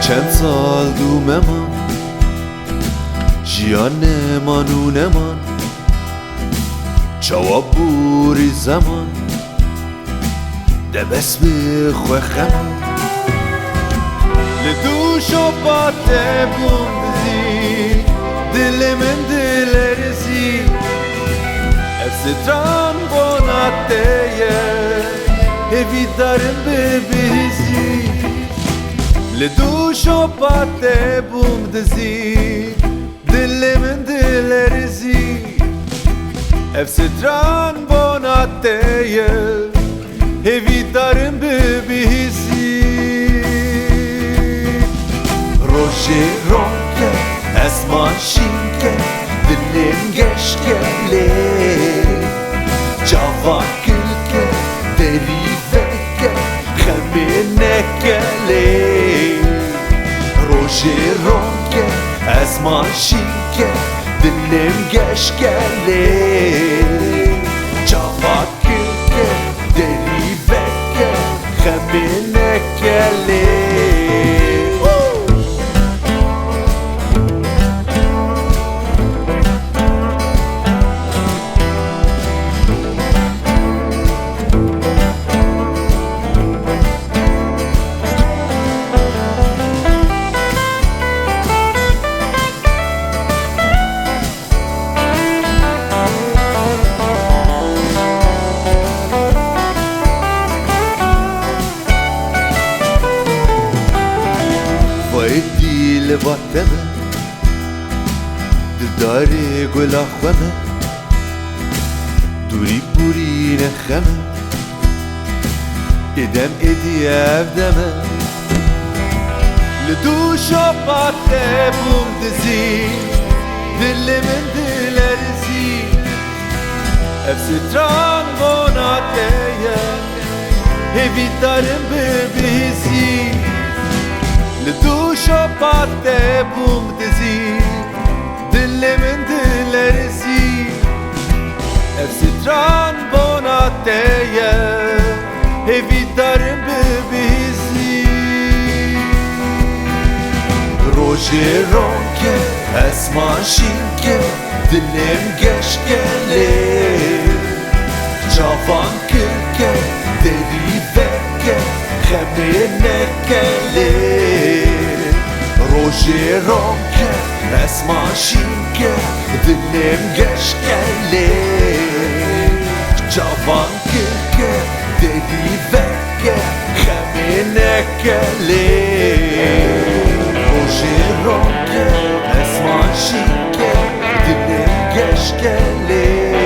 چند سال دومه من جیان نمانونه من جواب بوری زمان دبس بخواه خمان لدوش و باته بومدی دل من دل رزی افستران بوناته هفی دارم ببیزی لدوش و باته بومدی دل من دل رزی افستران بوناته هفی دارم ببیزی روشی رونکه اسمان شینکه دلم گشکله جوان کلکه دری فکه خمه نکله روشی رونکه اسمان شینکه دلم گشکله جوان کلکه دری فکه خمه نکله ويدي لبطمة دداري قول أخوامة دوري بوري نخمة إدم إدي أفدمة لدوش وباته بومدزي دل من دل رزي أفستران بوناتيا هفي دارم ببيزي لدوش و باته بومدزی دل من دل رزی افستران بوناته هفی دارم ببیزی روژه رونکه اسمان شینکه دلم گشکله جوان کلکه دری فکه خمه نکله روشی رونکه اسمان شینکه دلم گشکله جوان کلکه دلی وکه خمه نکله روشی رونکه اسمان شینکه دلم گشکله